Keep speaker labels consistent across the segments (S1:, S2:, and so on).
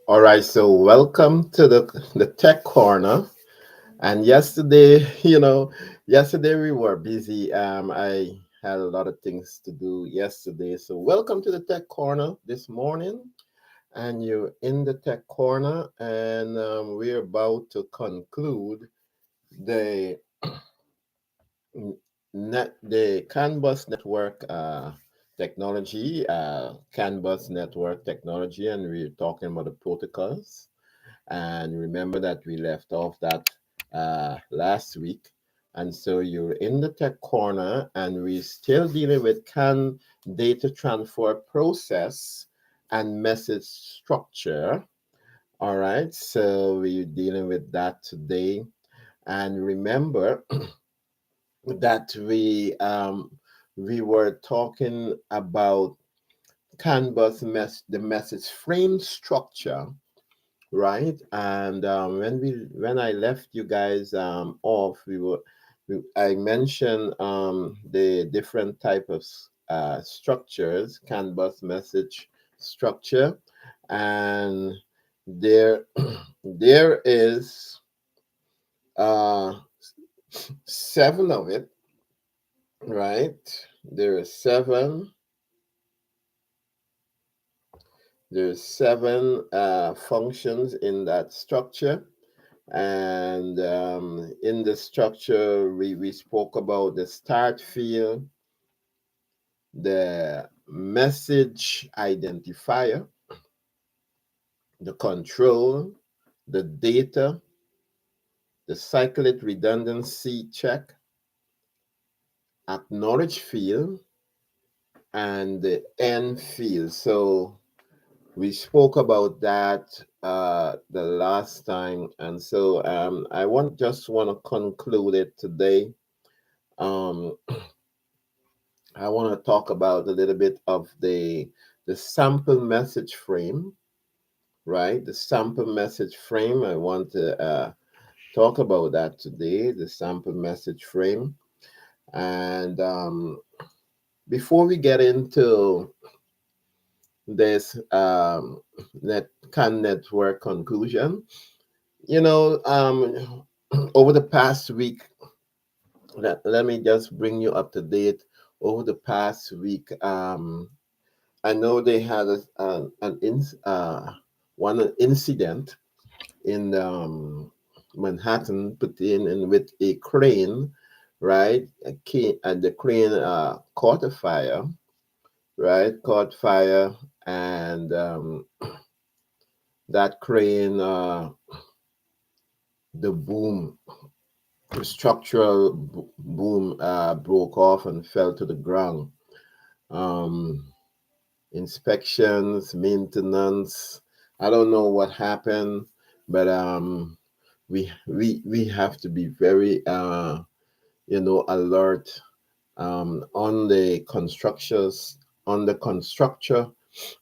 S1: All right, so welcome to the Tech Corner. And yesterday, yesterday we were busy. I had a lot of things to do yesterday. So welcome to the Tech Corner this morning. And you're in the Tech Corner, and we're about to conclude the the Canvas network technology, Canvas network technology, and we're talking about the protocols. And remember that we left off that last week. And so you're in the tech corner, and we're still dealing with can data transfer process and message structure. All right, so we're dealing with that today. And remember that we were talking about the message frame structure, right? And when I left you guys off, I mentioned the different type of structures, Canvas message structure, and there there is uh, seven of it, right? There are seven. There's seven functions in that structure. And in the structure, we spoke about the start field, the message identifier, the control, the data, the cyclic redundancy check, acknowledge field, and the end field. So we spoke about that the last time, and so I want to conclude it today. Um, I want to talk about a little bit of the sample message frame, right? The sample message frame. I want to talk about that today. The sample message frame, and before we get into this network conclusion, over the past week, let me just bring you up to date. Over the past week, I know they had one incident in Manhattan, put in with a crane, right? And the crane caught a fire, right? Caught fire, and that crane, the boom, the structural boom broke off and fell to the ground. Um, Inspections, maintenance. I don't know what happened, but we have to be very alert on the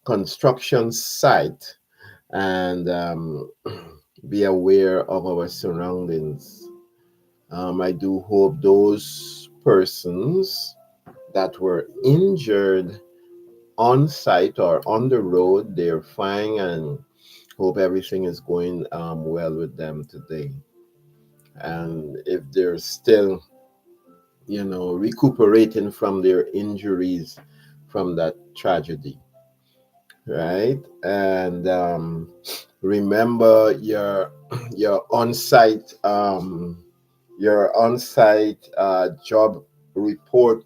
S1: construction site, and be aware of our surroundings. I do hope those persons that were injured on site or on the road, they're fine, and hope everything is going well with them today. And if they're still, recuperating from their injuries from that tragedy, right? And remember your on-site job report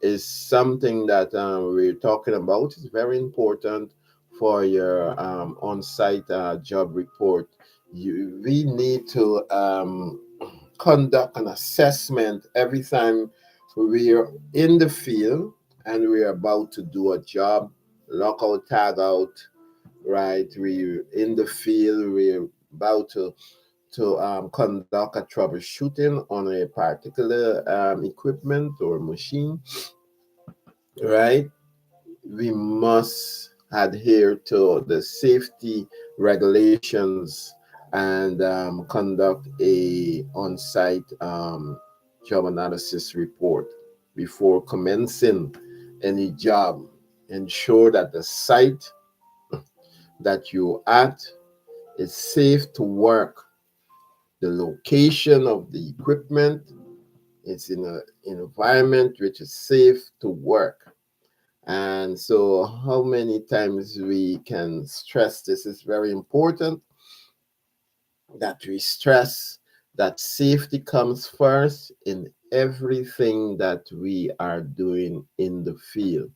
S1: is something that we're talking about. It's very important for your on-site job report. We need to conduct an assessment every time we're in the field and we're about to do a job, lockout, tag out, right? We're in the field, we're about to conduct a troubleshooting on a particular equipment or machine, right? We must adhere to the safety regulations and conduct a on-site job analysis report before commencing any job. Ensure that the site that you at It's safe to work. The location of the equipment, it's in an environment which is safe to work. And so, how many times we can stress this is very important, that we stress that safety comes first in everything that we are doing in the field.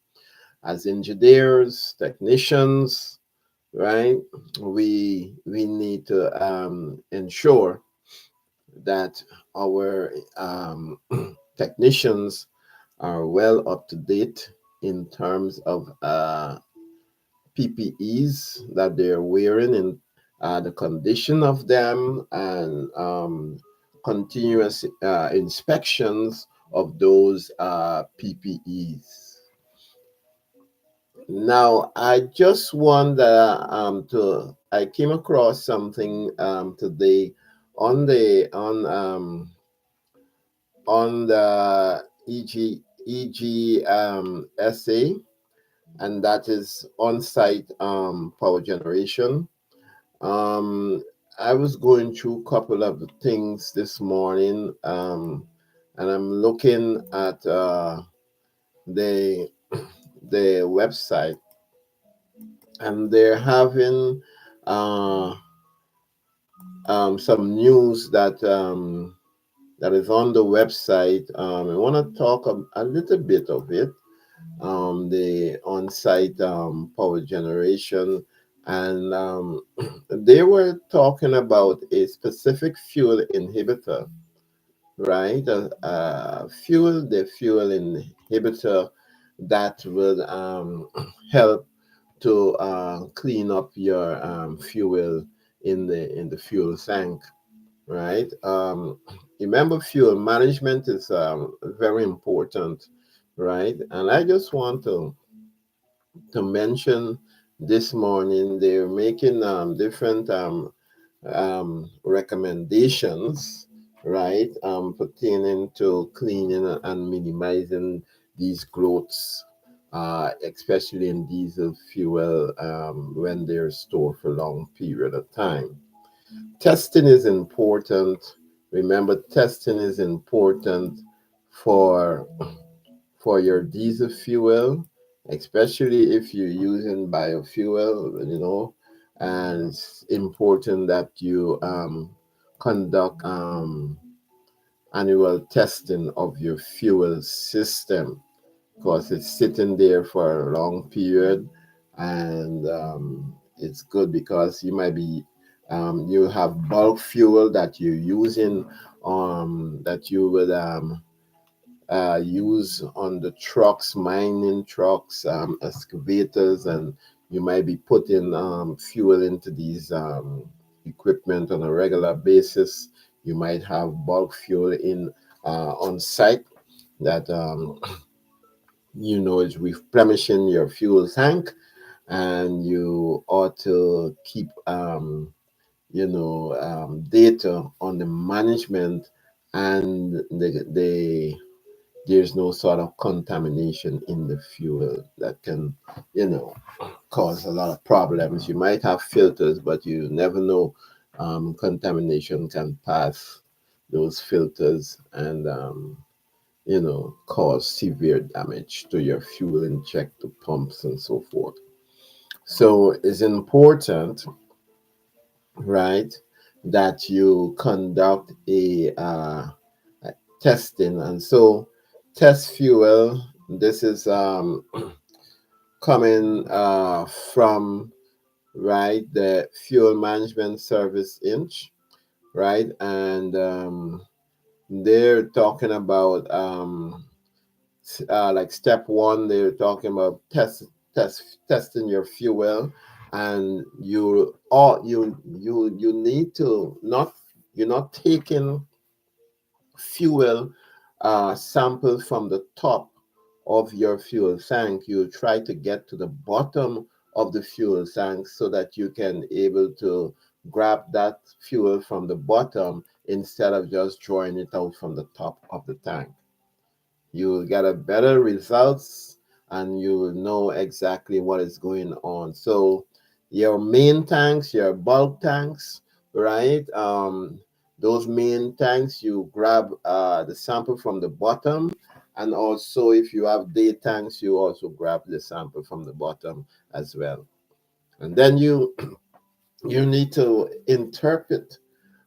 S1: As engineers, technicians, right? We need to ensure that our technicians are well up to date in terms of PPEs that they're wearing, and the condition of them, and continuous inspections of those PPEs. Now, I just wonder I came across something today on the EGSA, and that is on-site power generation. Um, I was going through a couple of the things this morning, and I'm looking at the the website, and they're having uh, some news that is on the website. I want to talk a little bit of it. The on-site power generation, and they were talking about a specific fuel inhibitor, right? The fuel inhibitor that will help to clean up your fuel in the fuel tank, right? Remember, fuel management is very important, right? And I just want to mention this morning they're making different recommendations, right, pertaining to cleaning and minimizing these growths, especially in diesel fuel when they're stored for a long period of time. Testing is important. Remember, testing is important for your diesel fuel, especially if you're using biofuel, and it's important that you conduct annual testing of your fuel system, because it's sitting there for a long period, and it's good because you have bulk fuel that you're using, that you would use on the trucks, mining trucks, excavators, and you might be putting fuel into these equipment on a regular basis. You might have bulk fuel in on site that is replenishing your fuel tank, and you ought to keep data on the management, and there's no sort of contamination in the fuel that can, you know, cause a lot of problems. You might have filters, but you never know. Contamination can pass those filters, and, cause severe damage to your fuel injector pumps and so forth. So it's important, right, that you conduct a testing. And so, test fuel, this is coming from, right, the Fuel Management Service Inch, right, and they're talking about like step one. They're talking about testing your fuel, and you need to not you're not taking fuel sample from the top of your fuel tank. You try to get to the bottom of the fuel tank so that you can able to grab that fuel from the bottom instead of just drawing it out from the top of the tank. You will get a better results, and you will know exactly what is going on. So your main tanks, your bulk tanks, right? Those main tanks, you grab the sample from the bottom, and also if you have day tanks, you also grab the sample from the bottom as well. And then you need to interpret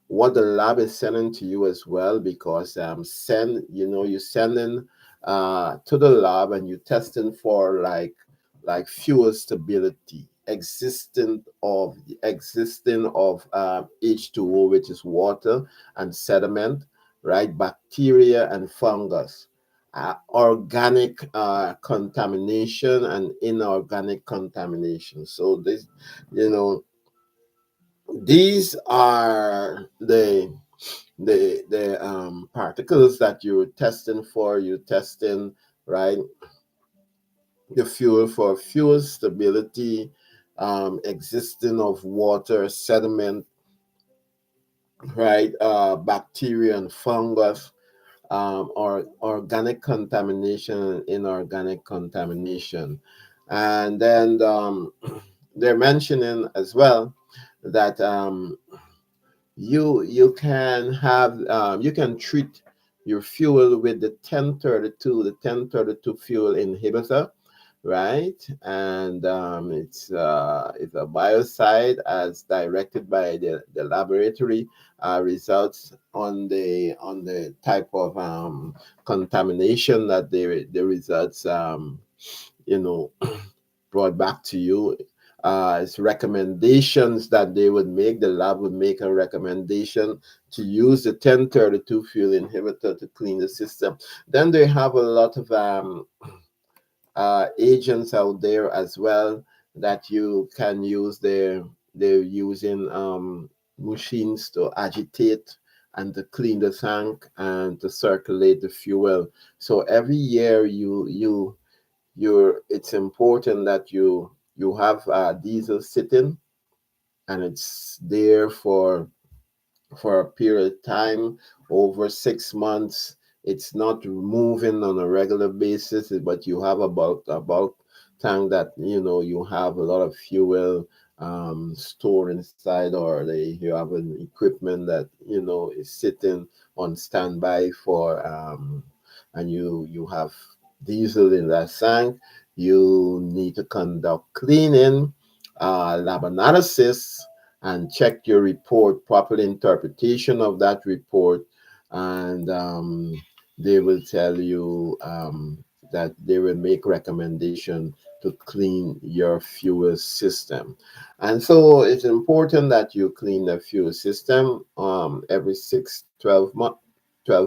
S1: what the lab is sending to you as well, because you sending to the lab and you testing for like fuel stability existing of H2O, which is water and sediment, right? Bacteria and fungus, organic contamination and inorganic contamination. So this, you know, these are the particles that you're testing for. You're testing, right, the fuel for fuel stability, existing of water, sediment, right, bacteria and fungus, or organic contamination and inorganic contamination. And then they're mentioning as well that you can treat your fuel with the 1032 fuel inhibitor, right? And it's a biocide as directed by the laboratory results on the type of contamination that the results you know brought back to you. It's recommendations that they would make. The lab would make a recommendation to use the 1032 fuel inhibitor to clean the system. Then they have a lot of agents out there as well that you can use. They're using machines to agitate and to clean the tank and to circulate the fuel. So every year it's important that you have diesel sitting, and it's there for a period of time over 6 months. It's not moving on a regular basis, but you have about tank that you have a lot of fuel stored inside, or you have an equipment that is sitting on standby for and you have diesel in that tank. You need to conduct cleaning, lab analysis, and check your report, proper interpretation of that report, and they will tell you that they will make recommendation to clean your fuel system. And so it's important that you clean the fuel system every 12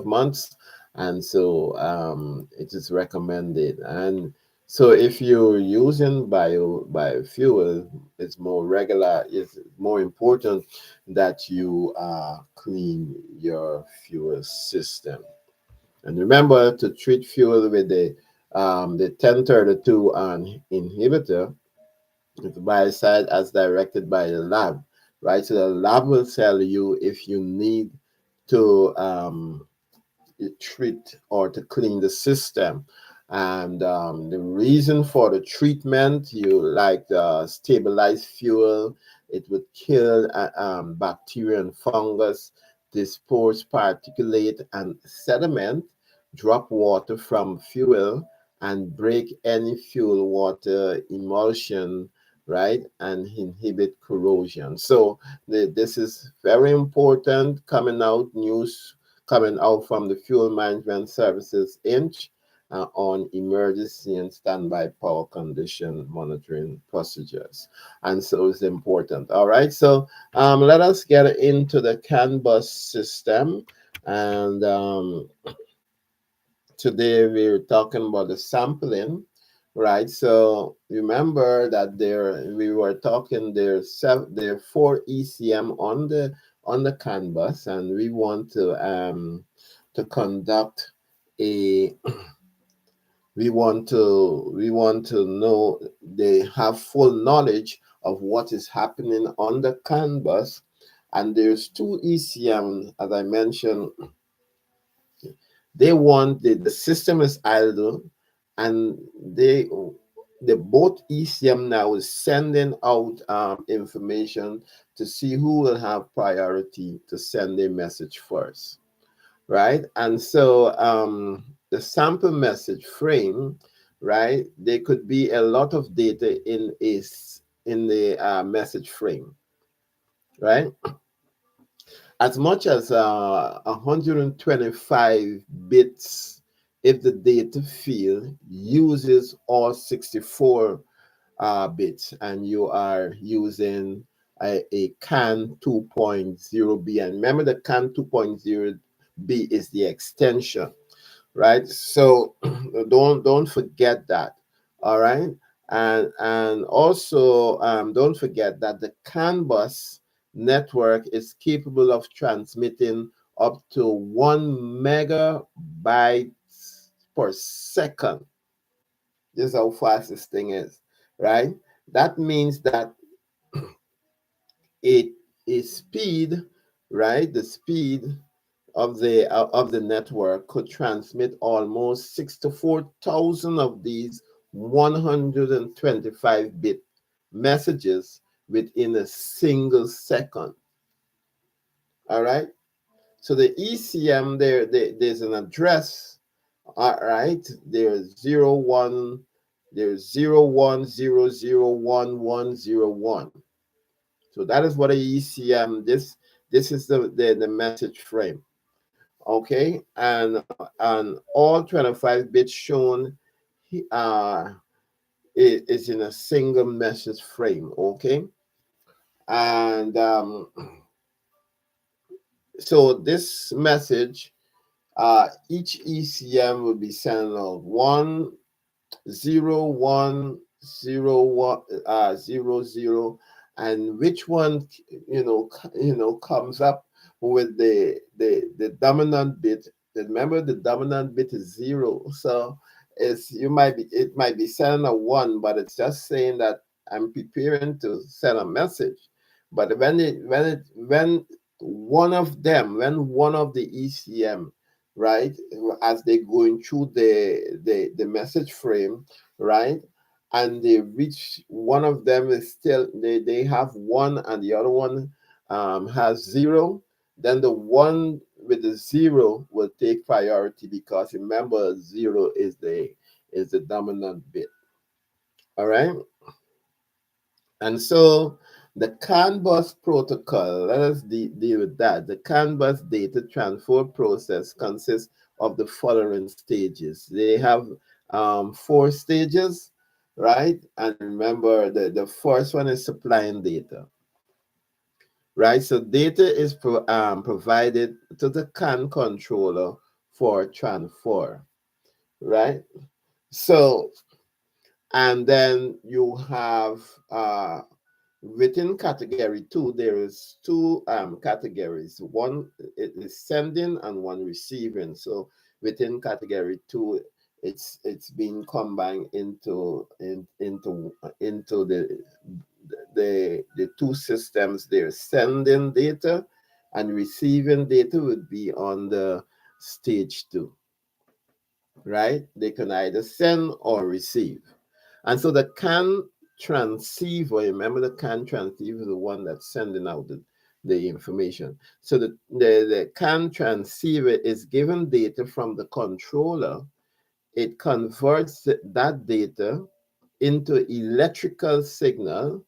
S1: months. And so it is recommended. And so if you're using biofuel, it's more regular. It's more important that you clean your fuel system. And remember to treat fuel with the 1032 inhibitor, with biocide as directed by the lab, right? So the lab will tell you if you need to treat or to clean the system. And the reason for the treatment, you like the stabilized fuel, it would kill bacteria and fungus, dispose particulate and sediment, drop water from fuel, and break any fuel water emulsion, right? And inhibit corrosion. So this is very important, news coming out from the Fuel Management Services Inc. On emergency and standby power condition monitoring procedures. And so it's important. All right, so let us get into the CAN bus system. And today we're talking about the sampling, right? So remember that we were talking there are 4 ECM on the CAN bus, and we want to conduct a we want to know they have full knowledge of what is happening on the CAN bus. And there's 2 ECM, as I mentioned. They want the system is idle, and the both ECM now is sending out information to see who will have priority to send a message first, right? And so the sample message frame, right? There could be a lot of data in the message frame, right? As much as 125 bits if the data field uses all 64 bits, and you are using a CAN 2.0b. And remember, the CAN 2.0b is the extension, right? So don't forget that. All right. And also don't forget that the CAN bus network is capable of transmitting up to 1 megabytes per second. This is how fast this thing is, right? That means that it is speed, right? The speed of the network could transmit almost 64,000 of these 125-bit messages within a single second. All right. So the ECM there's an address. All right. There's 01. There's 01001101. So that is what a ECM. This is the message frame. Okay, and all 25 bits shown uh is in a single message frame. Okay, and so this message, each ECM will be sending out 10101 and which one comes up with the dominant bit. Remember, the dominant bit is 0, so it might be sending a 1, but it's just saying that I'm preparing to send a message. But when one of the ECM, right, as they're going through the message frame, right, and they reach one of them is still they have 1 and the other one has 0, then the one with the 0 will take priority, because remember, 0 is the dominant bit. All right. And so the CAN bus protocol, let us deal with that. The CAN bus data transfer process consists of the following stages. They have 4 stages, right? And remember, the first one is supplying data, right? So data is provided to the CAN controller for transfer, right? So, and then you have within category 2, there is 2 categories. One is sending and one receiving. So within category 2, it's being combined into the 2 systems. They're sending data, and receiving data would be on the stage 2, right? They can either send or receive. And so the CAN transceiver, remember, the CAN transceiver is the one that's sending out the information. So the CAN transceiver is given data from the controller. It converts that data into electrical signal,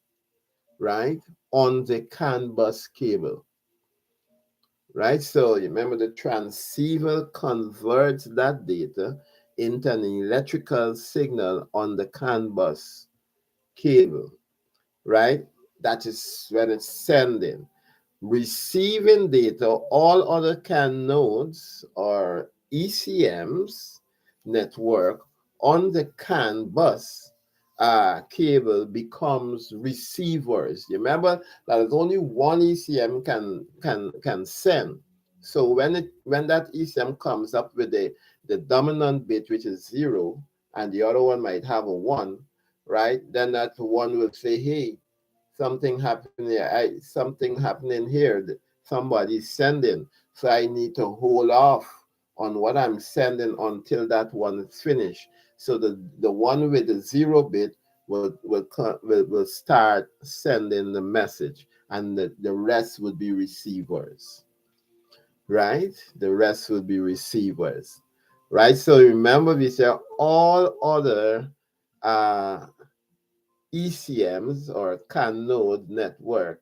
S1: right, on the CAN bus cable, right? So remember, the transceiver converts that data into an electrical signal on the CAN bus cable, right? That is when it's sending. Receiving data, all other CAN nodes or ECMs network on the CAN bus cable becomes receivers. You remember that there's only one ECM can send. So when that ECM comes up with the dominant bit, which is 0, and the other one might have a 1, right? Then that one will say, hey, something happening here. Something happening here. Somebody's sending. So I need to hold off on what I'm sending until that one is finished. So the one with the 0 bit will start sending the message, and the rest would be receivers, right? The rest would be receivers, right? So remember, we say all other uh, ECMs or CAN node network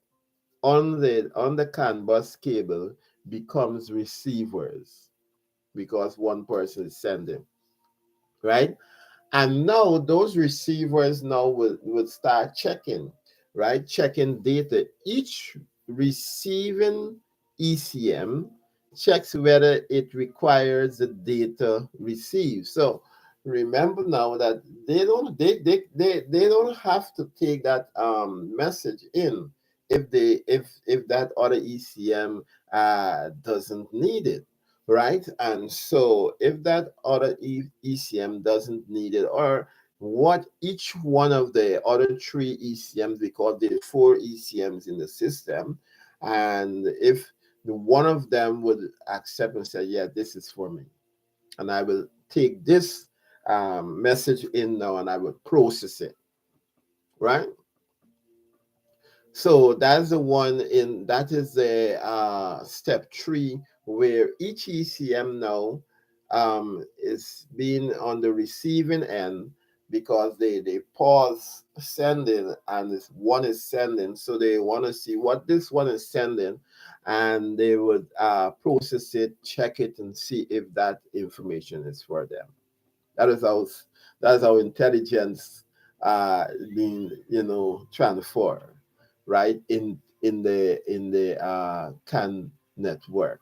S1: on the CAN bus cable becomes receivers because one person is sending, right? And now those receivers now will start checking, right? Checking data. Each receiving ECM checks whether it requires the data received. So remember now that they don't have to take that message in if that other ECM doesn't need it, right? And so if that other ECM doesn't need it, or what each one of the other three ECMs, because there are four ECMs in the system, and if the one of them would accept and say, yeah, this is for me, and I will take this message in now and I will process it, right? So that's the one in that is the step three, where each ECM now is being on the receiving end, because they pause sending and this one is sending, so they want to see what this one is sending, and they would process it, check it, and see if that information is for them. That is how intelligence being transferred, right, in the CAN network.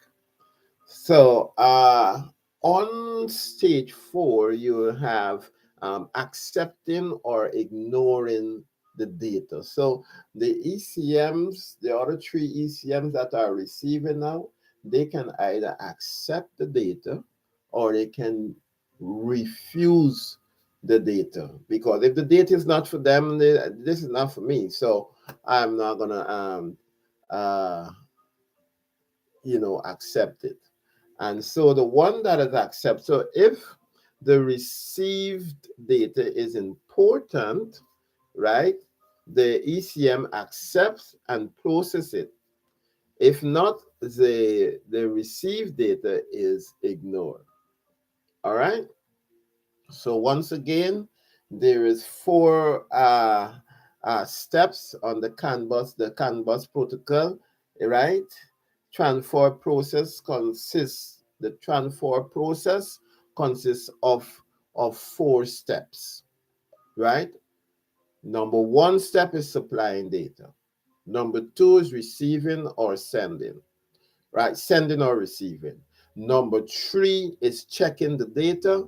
S1: So on stage four, you have accepting or ignoring the data. So the ECMs, the other three ECMs that are receiving now, they can either accept the data or they can refuse the data, because if the data is not for them, this is not for me. So I'm not gonna uh, accept it. And so the one that is accept, so if the received data is important, right, the ECM accepts and process it. If not, the received data is ignored. All right. So once again, there is four steps on the CAN bus protocol, right? The transfer process consists of four steps, right? Number one step is supplying data. Number two is receiving or sending, right? Sending or receiving. Number three is checking the data.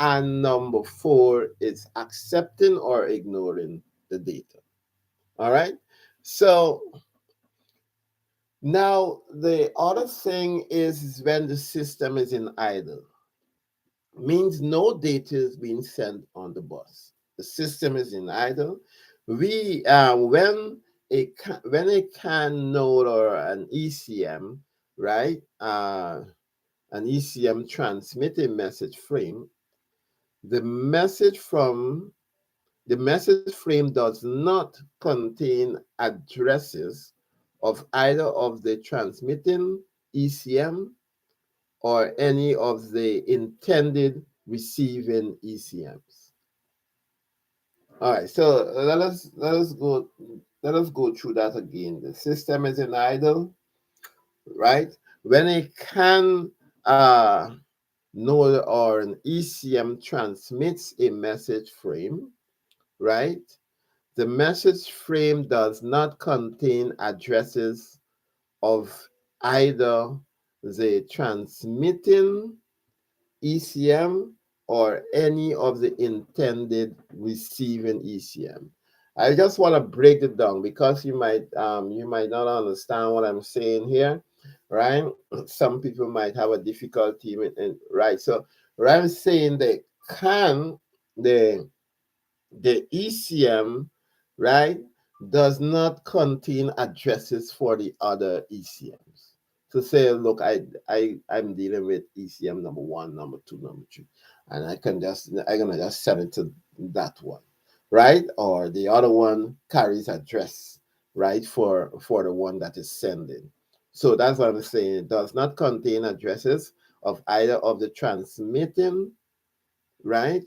S1: And number four is accepting or ignoring the data. All right. So now the other thing is when the system is in idle, means no data is being sent on the bus. The system is in idle. We when a CAN node or an ECM, right? An ECM transmit a message frame. The message from the message frame does not contain addresses of either of the transmitting ECM or any of the intended receiving ECMs. All right, so let us go through that again. The system is in idle, right? When a CAN node or an ECM transmits a message frame, right? The message frame does not contain addresses of either the transmitting ECM or any of the intended receiving ECM. I just want to break it down because you might not understand what I'm saying here, right? Some people might have a difficulty with it, right? So what I'm saying, they can the ECM, right, does not contain addresses for the other ECMs. To say, look, I'm dealing with ECM number one, number two, number three, and I'm gonna just send it to that one. right? Or the other one carries address, right? For the one that is sending. So that's what I'm saying. It does not contain addresses of either of the transmitting, right,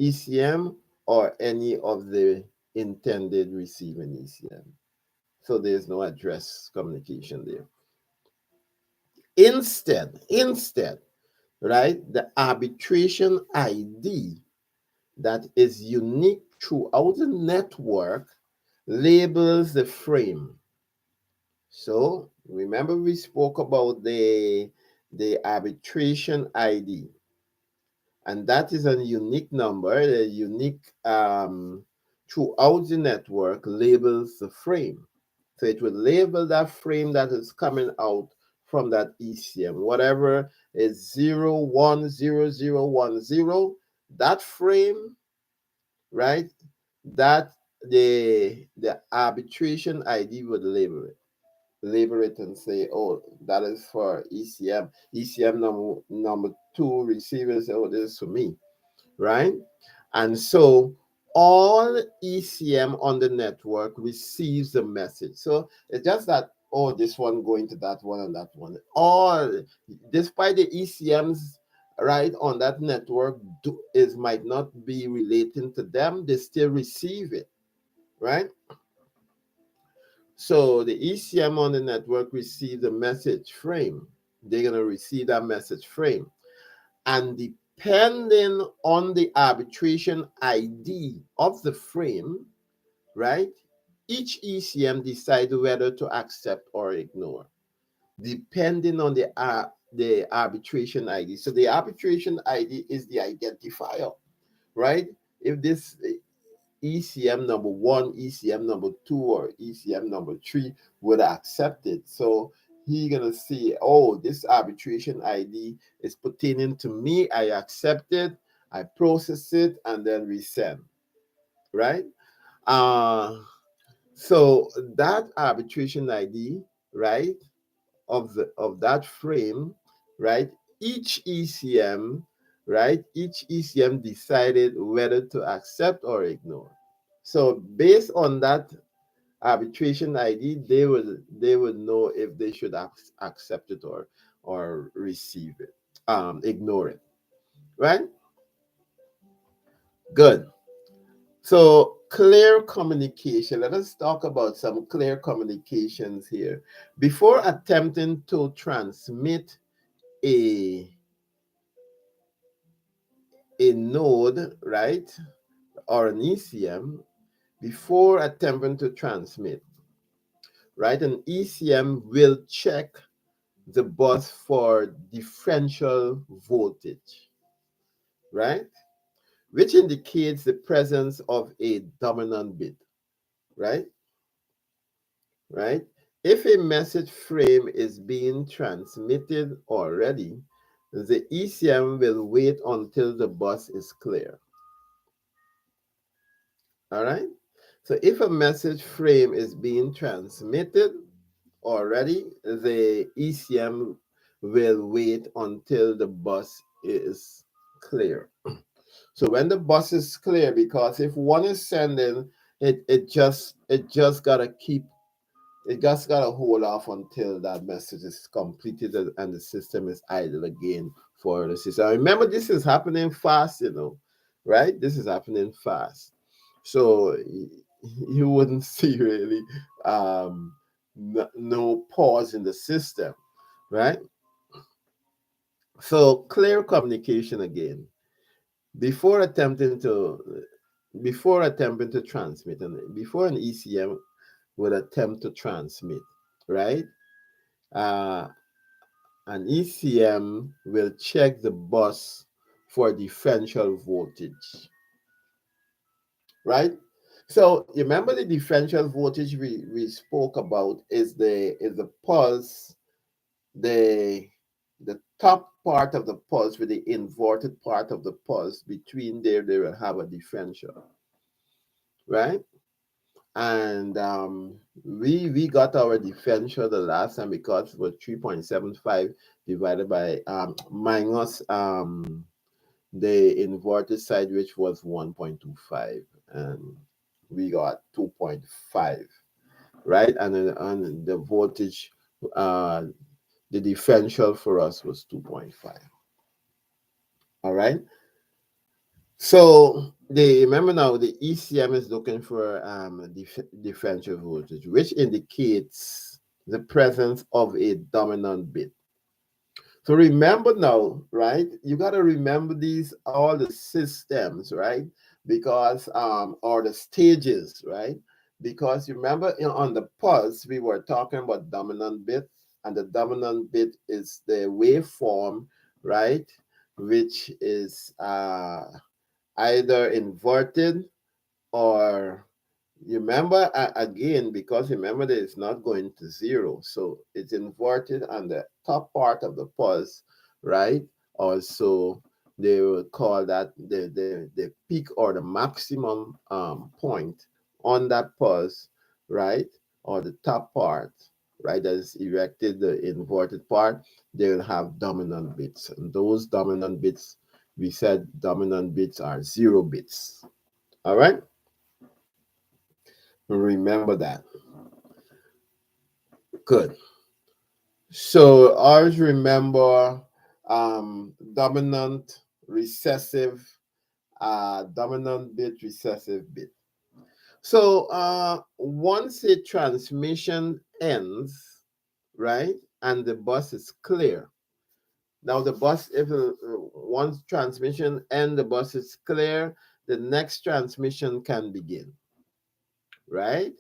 S1: ECM, or any of the intended receiving ECM. So there's no address communication there. Instead, right, the arbitration ID that is unique throughout the network labels the frame. So remember we spoke about the arbitration ID, and that is a unique number, a unique throughout the network labels the frame. So it will label that frame that is coming out from that ECM, whatever is 010010, that frame, right? That the arbitration ID would label it and say, oh, that is for ECM. ECM number two receivers, oh, this is for me, right? And so all ECM on the network receives the message. So it's just that, oh, this one going to that one and that one. All, despite the ECMs, right, on that network is might not be relating to them, they still receive it, right? So the ECM on the network receives the message frame. They're going to receive that message frame. And depending on the arbitration ID of the frame, right, each ECM decides whether to accept or ignore, depending on the arbitration ID. So the arbitration ID is the identifier, right? If this ECM number one, ECM number two, or ECM number three would accept it. So he gonna see, oh, this arbitration ID is pertaining to me. I accept it, I process it, and then resend. Right? Uh so that arbitration ID, right, of that frame, right? Each ECM, right? Each ECM decided whether to accept or ignore. So based on that arbitration ID, they would know if they should accept it or receive it, ignore it, right? Good. So clear communication. Let us talk about some clear communications here. Before attempting to transmit a a node, right, or an ECM, before attempting to transmit, right, an ECM will check the bus for differential voltage, right, which indicates the presence of a dominant bit, right, right. If a message frame is being transmitted already, the ECM will wait until the bus is clear. All right. So if a message frame is being transmitted already, the ECM will wait until the bus is clear. So when the bus is clear, because if one is sending, it just gotta keep it just gotta hold off until that message is completed and the system is idle again for the system. Remember, this is happening fast, right? This is happening fast. So you wouldn't see really no pause in the system, right? So clear communication again before attempting to transmit, and before an ECM would attempt to transmit, right? Uh, an ECM will check the bus for differential voltage, right? So you remember the differential voltage we spoke about is the pulse, the the top part of the pulse with the inverted part of the pulse. Between there they will have a differential, right? And we got our differential the last time because it was 3.75 divided by minus the inverted side, which was 1.25. and we got 2.5, right? And the voltage, uh, the differential for us was 2.5. All right. So the remember now the ECM is looking for differential voltage, which indicates the presence of a dominant bit. So remember now, right? You got to remember these all the systems, right? Because or the stages, right? Because you remember on the pulse we were talking about dominant bit, and the dominant bit is the waveform, right? Which is either inverted or you remember again, because remember that it's not going to zero, so it's inverted on the top part of the pulse, right? Also, they will call that the peak or the maximum point on that pulse, right? Or the top part, right? That is erected, the inverted part. They will have dominant bits, and those dominant bits, we said dominant bits are 0 bits. All right, remember that. Good. So always remember dominant, recessive, dominant bit, recessive bit. So once a transmission ends, right, and the bus is clear. Now the bus, if once transmission and the bus is clear, the next transmission can begin, right?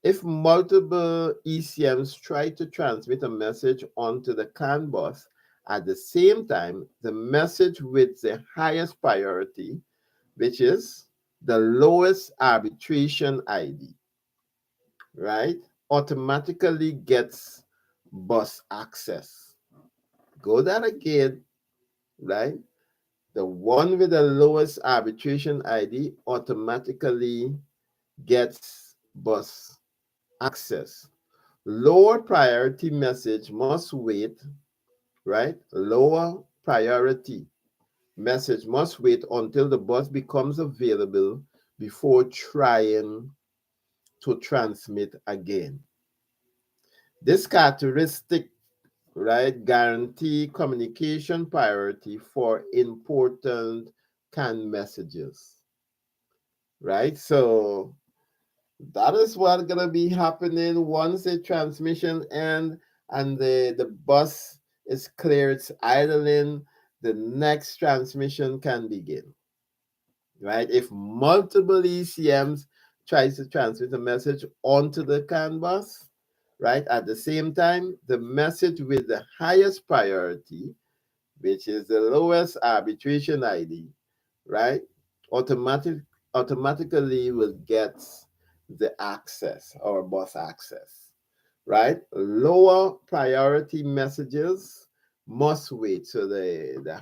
S1: If multiple ECMs try to transmit a message onto the CAN bus at the same time, the message with the highest priority, which is the lowest arbitration ID, right, automatically gets bus access. Go that again, right? The one with the lowest arbitration ID automatically gets bus access. Lower priority message must wait, right? Lower priority message must wait until the bus becomes available before trying to transmit again. This characteristic, right, guarantee communication priority for important CAN messages, right? So that is what's gonna be happening once the transmission end and the bus is clear, it's idling, the next transmission can begin. Right? If multiple ECMs tries to transmit a message onto the CAN bus, right, at the same time, the message with the highest priority, which is the lowest arbitration ID, right, automatic automatically will get the access or bus access, right? Lower priority messages must wait. So the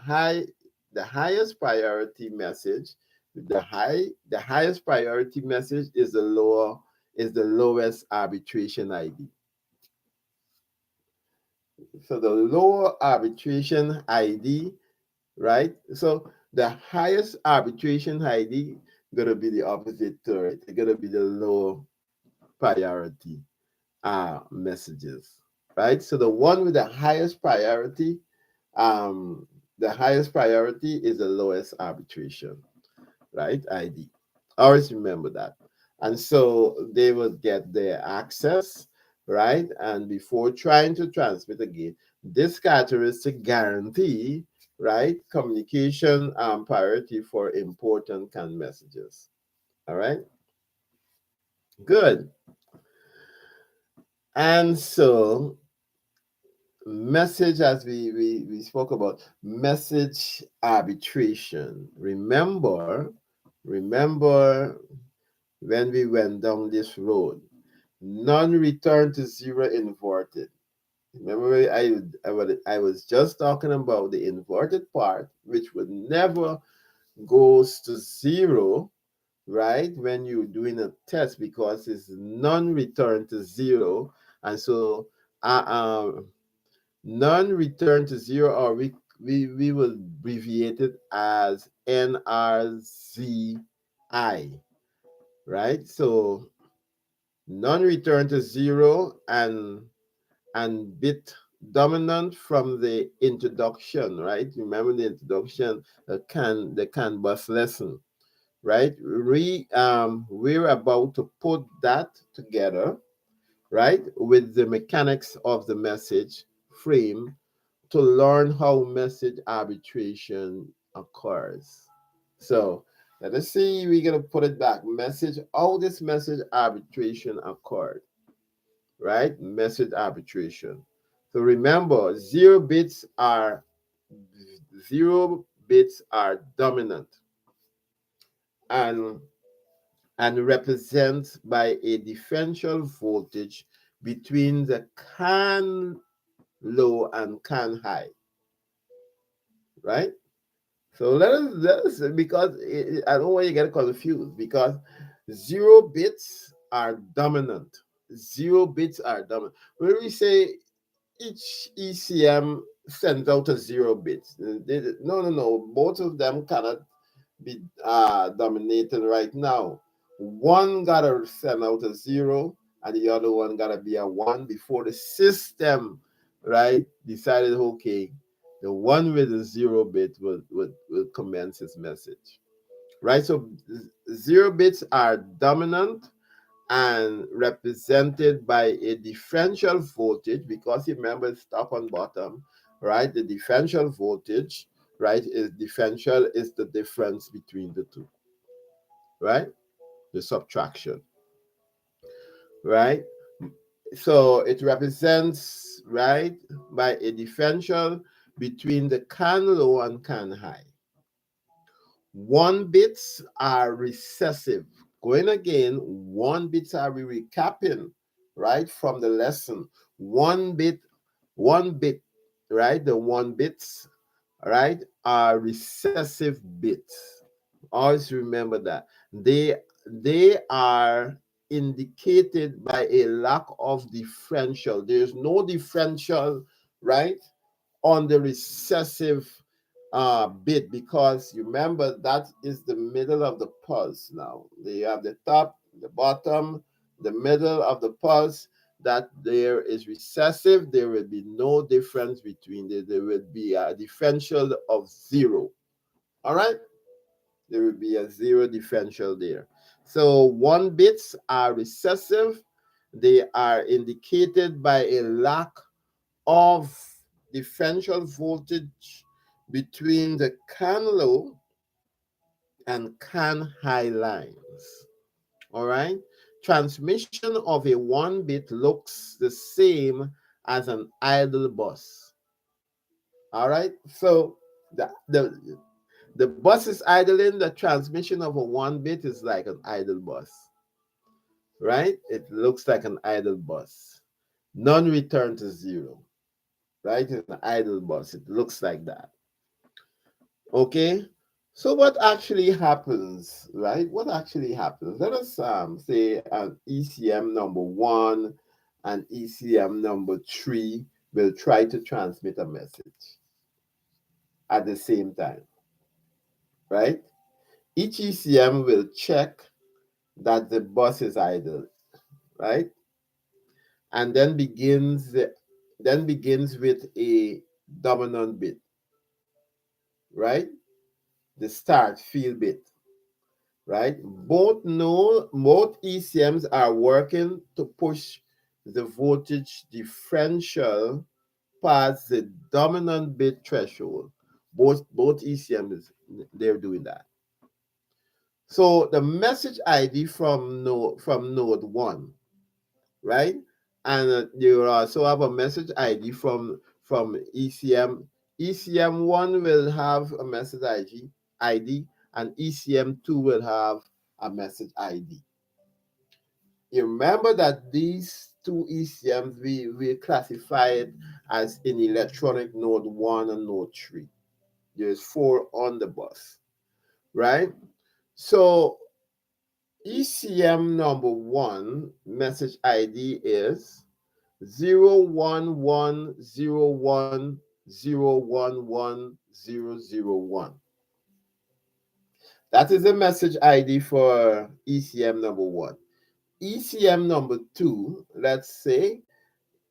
S1: highest priority message, the highest priority message is the lowest arbitration ID. So the lower arbitration ID, right? So the highest arbitration ID gonna be the opposite to it. It's gonna be the low priority messages, right? So the one with um, the highest priority is the lowest arbitration, right? ID. Always remember that. And so they will get their access, right? And before trying to transmit again, this characteristic guarantee, right, communication priority for important CAN messages. All right, good. And so message, as we spoke about message arbitration. Remember when we went down this road, non-return to zero inverted. Remember, I was just talking about the inverted part, which would never goes to zero, right? When you're doing a test, because it's non-return to zero, and so uh, uh, non-return to zero, or we will abbreviate it as NRZI, right? So none return to zero, and bit dominant from the introduction, right? Remember the introduction, the CAN bus lesson, right? We're about to put that together, right, with the mechanics of the message frame to learn how message arbitration occurs. So let us see, we're going to put it back. Message, how this message arbitration occurred, right? Message arbitration. So remember, zero bits are dominant and represents by a differential voltage between the CAN low and CAN high, right? So let us because I don't want you to get confused, because zero bits are dominant. Zero bits are dominant. When we say each ECM sends out a zero bits, no, no, no. Both of them cannot be dominating right now. One gotta send out a zero, and the other one gotta be a one before the system, right, decided, okay, the one with the zero bit will commence its message, right? So zero bits are dominant and represented by a differential voltage, because remember it's top and bottom, right? The differential voltage, right, is differential is the difference between the two, right? The subtraction, right? So it represents, right, by a differential between the CAN low and CAN high. One bits are recessive. Going again, one bits are we recapping, right, from the lesson. One bit, right? The one bits, right, are recessive bits. Always remember that. They are indicated by a lack of differential. There's no differential, right, on the recessive bit, because you remember that is the middle of the pulse. Now you have the top, the bottom, the middle of the pulse. That there is recessive, there will be no difference between there will be a differential of zero. All right, there will be a zero differential there. So one bits are recessive. They are indicated by a lack of differential voltage between the CAN low and CAN high lines. All right. Transmission of a one bit looks the same as an idle bus. All right. So the bus is idling. The transmission of a one bit is like an idle bus, right? It looks like an idle bus. None return to zero, right? An idle bus. It looks like that. Okay. So what actually happens, right? What actually happens? Let us say an ECM number one and ECM number three will try to transmit a message at the same time, right? Each ECM will check that the bus is idle, right? And then begins with a dominant bit, right? The start field bit, right? Both ECMs are working to push the voltage differential past the dominant bit threshold. Both ECMs, they're doing that. So the message ID from node one, right? And you also have a message ID from ECM. ECM one will have a message ID, and ECM two will have a message ID. You remember that these two ECMs we classify it as in electronic node one and node three. There's four on the bus, right? So ECM number one message ID is 011010101. That is the message ID for ECM number one. ECM number two, let's say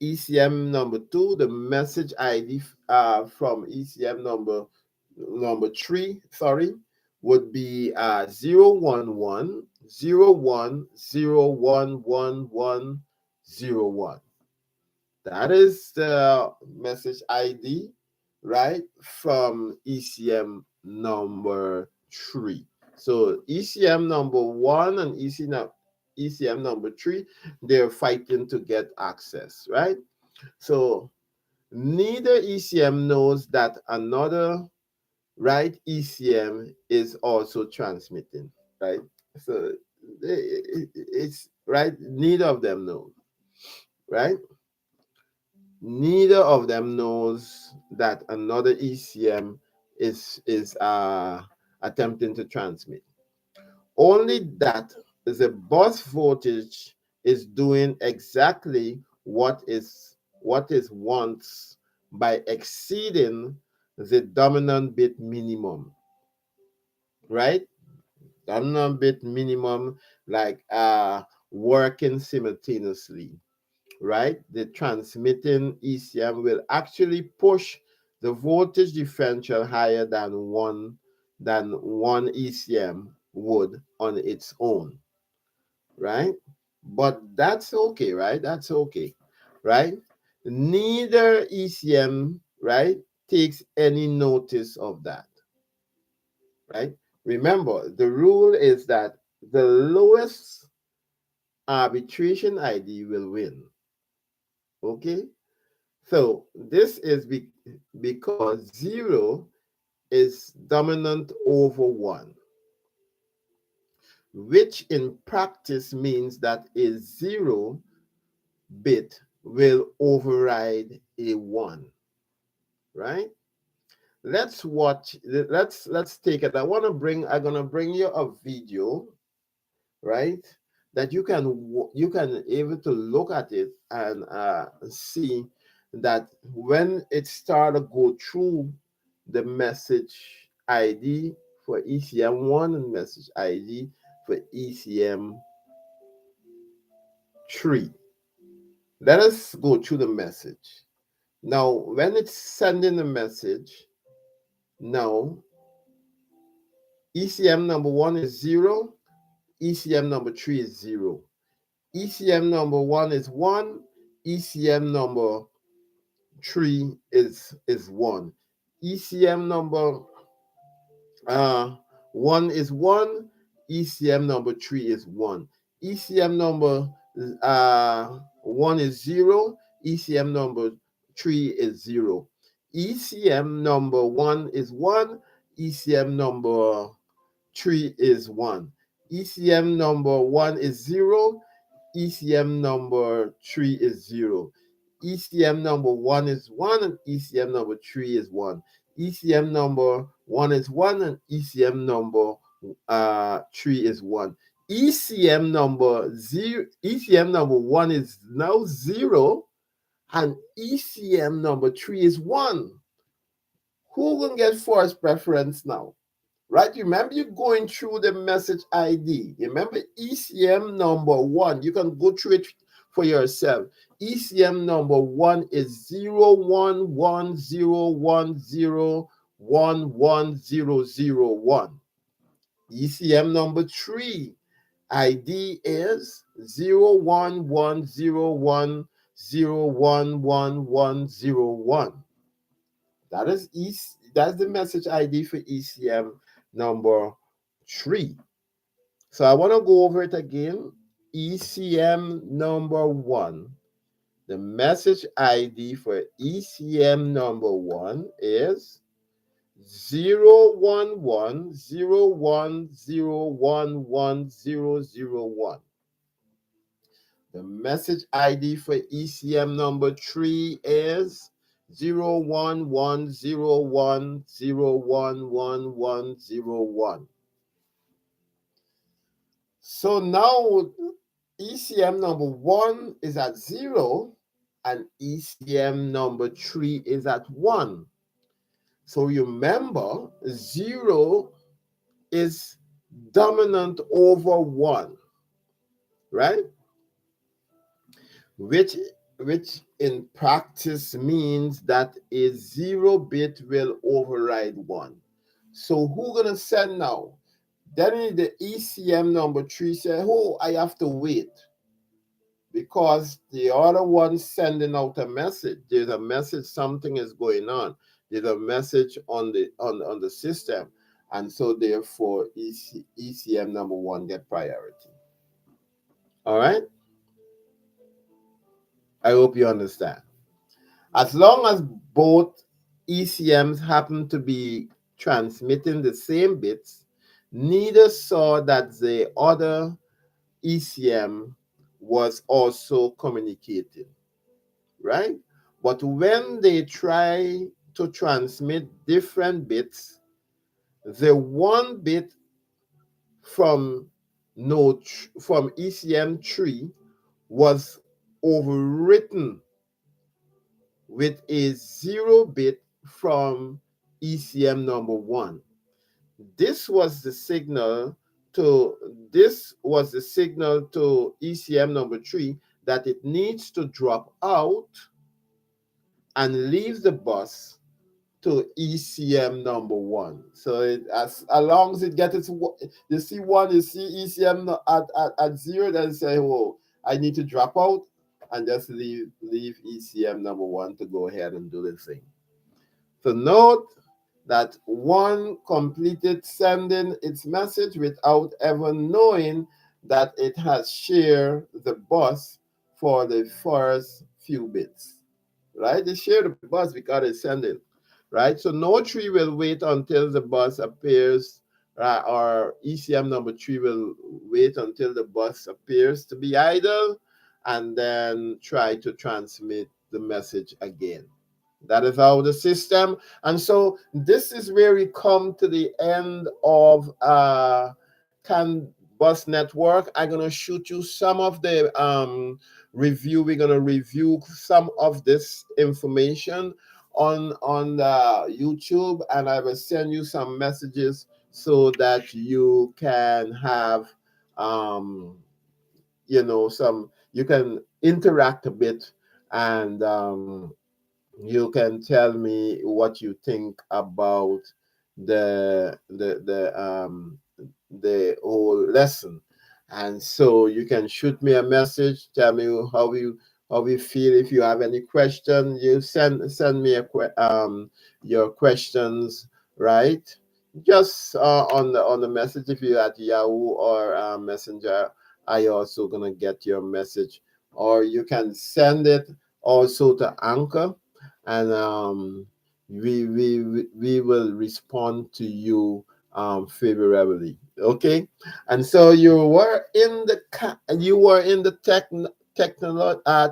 S1: ECM number two, the message ID from ECM number three, sorry, would be 011 That is the message ID, right, from ECM number three. So ECM number one and ECM number three, they're fighting to get access, right? So neither ECM knows that another, right, ECM is also transmitting, right? So it's right, neither of them know, right? Neither of them knows that another ECM is attempting to transmit. Only that the bus voltage is doing exactly what is wants by exceeding the dominant bit minimum, right? Dominant bit minimum, like working simultaneously, right? The transmitting ECM will actually push the voltage differential higher than one ECM would on its own, right? But that's okay, right? That's okay, right? Neither ECM, right, takes any notice of that, right? Remember, the rule is that the lowest arbitration ID will win. Okay? So this is because 0 is dominant over 1, which in practice means that a 0 bit will override a 1, right? Let's take it. I'm gonna bring you a video, right? That you can able to look at it and see that when it start to go through the message ID for ECM1 and message ID for ECM3. Let us go through the message. Now, when it's sending the message, now ECM number 1 is 0, ECM number 3 is 0. ECM number 1 is 1, ECM number 3 is 1. ECM number 1 is 1, ECM number 3 is 1. ECM number 1 is 0, ECM number 3 is 0. ECM number 1 is 1, ECM number 3 is 1. ECM number 1 is 0, ECM number 3 is 0. ECM number 1 is 1 and ECM number 3 is 1. ECM number 1 is 1 and ECM number 3 is 1. ECM number 1 is now 0 and ECM number 3 is 1. Who gonna get first preference now? Right? Remember, you're going through the message ID. Remember, ECM number 1, you can go through it for yourself. ECM number 1 is 01101011001. ECM number 3 ID is 01101011101. That's the message ID for ECM number 3. So I want to go over it again. ECM number 1. The message ID for ECM number 1 is 01101011001. The message ID for ECM number 3 is 01101011101. So now ECM number 1 is at 0 and ECM number 3 is at 1. So remember, 0 is dominant over 1, right? which which in practice means that a 0 bit will override 1. So who gonna send now? Then the ECM number 3 say, oh, I have to wait because the other one sending out a message. There's a message, something is going on. There's a message on the system. And so therefore ECM number 1 get priority. All right? I hope you understand. As long as both ECMs happen to be transmitting the same bits, neither saw that the other ECM was also communicating, right? But when they try to transmit different bits, the one bit from from ECM 3 was overwritten with a 0 bit from ECM number 1. This was the signal this was the signal to ECM number 3 that it needs to drop out and leave the bus to ECM number 1. So as long as it gets its, you see 1, you see ECM at 0, then say, oh, I need to drop out and just leave ECM number 1 to go ahead and do the thing. So note that 1 completed sending its message without ever knowing that it has shared the bus for the first few bits, right? They share the bus because it's sending, right? So no 3 will wait until the bus appears, or ECM number 3 will wait until the bus appears to be idle and then try to transmit the message again. That is how the system. And so this is where we come to the end of CAN bus network. I'm going to shoot you some of the review. We're going to review some of this information on YouTube, and I will send you some messages so that you can have some, you can interact a bit, and you can tell me what you think about the whole lesson. And so you can shoot me a message, tell me how you feel. If you have any question, you send me your questions, right? Just on the message. If you at Yahoo or Messenger, I also gonna get your message, or you can send it also to Anchor, and we will respond to you favorably. Okay, and so you were in the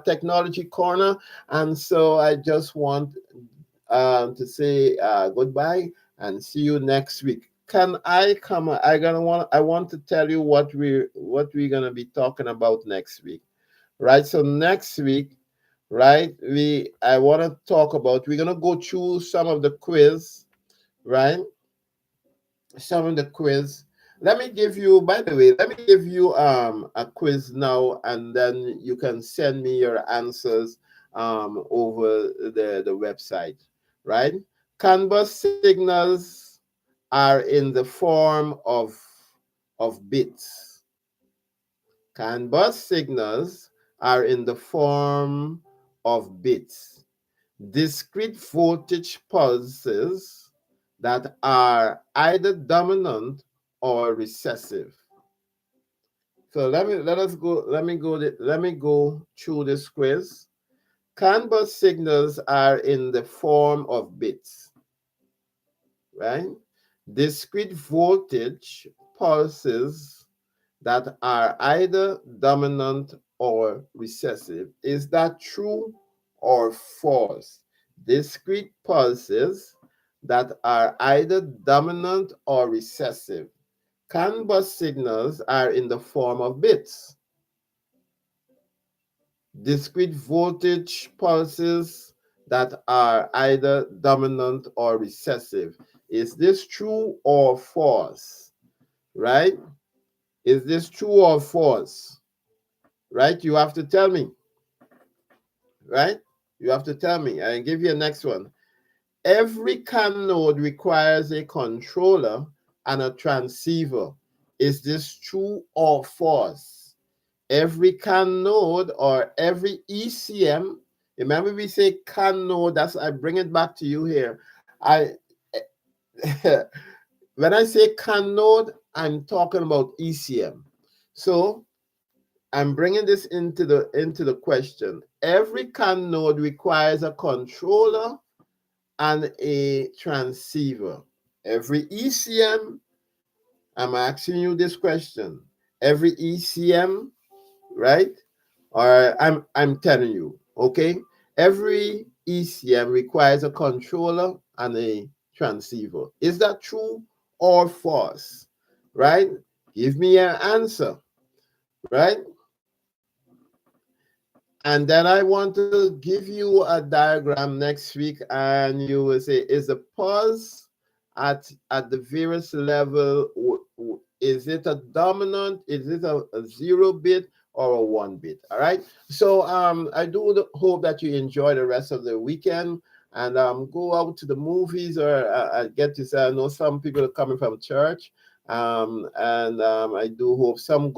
S1: technology corner, and so I just want to say goodbye and see you next week. Can I come? I want to tell you what we're gonna be talking about next week, right? So next week, right, I want to talk about, we're going to go through some of the quiz, right? Some of the quiz. Let me give you, by the way, let me give you a quiz now, and then you can send me your answers over the website, right? Canvas signals are in the form of bits. CAN bus signals are in the form of bits, discrete voltage pulses that are either dominant or recessive. So let me go through this quiz. CAN bus signals are in the form of bits, right? Discrete voltage pulses that are either dominant or recessive. Is that true or false? Discrete pulses that are either dominant or recessive. CAN bus signals are in the form of bits. Discrete voltage pulses that are either dominant or recessive. Is this true or false? right? Is this true or false? Right? You have to tell me, right? You have to tell me. I give you a next one. Every CAN node requires a controller and a transceiver. Is this true or false? Every CAN node or every ECM, remember we say CAN node, that's, I bring it back to you here. When I say CAN node, I'm talking about ECM. So I'm bringing this into the question. Every CAN node requires a controller and a transceiver. Every ECM, I'm asking you this question. Every ECM, right? Or I'm telling you, okay? Every ECM requires a controller and a transceiver. Is that true or false? Right? Give me an answer, right? And then I want to give you a diagram next week, and you will say, is the pulse at the various level, is it a dominant, is it a 0 bit or a 1 bit? All right. So I do hope that you enjoy the rest of the weekend, and go out to the movies, or get to say, I know some people are coming from church. And I do hope some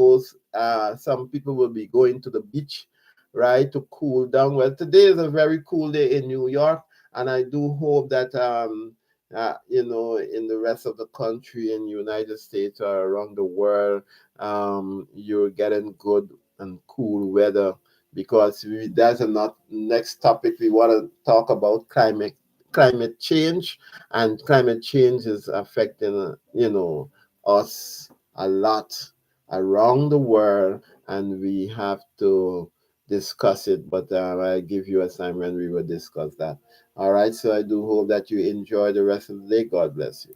S1: people will be going to the beach, right, to cool down. Well, today is a very cool day in New York, and I do hope that in the rest of the country, in the United States or around the world, you're getting good and cool weather, because that's not next topic we want to talk about: climate change. And climate change is affecting us a lot around the world, and we have to discuss it. But I give you a time when we will discuss that. All right. So I do hope that you enjoy the rest of the day. God bless you.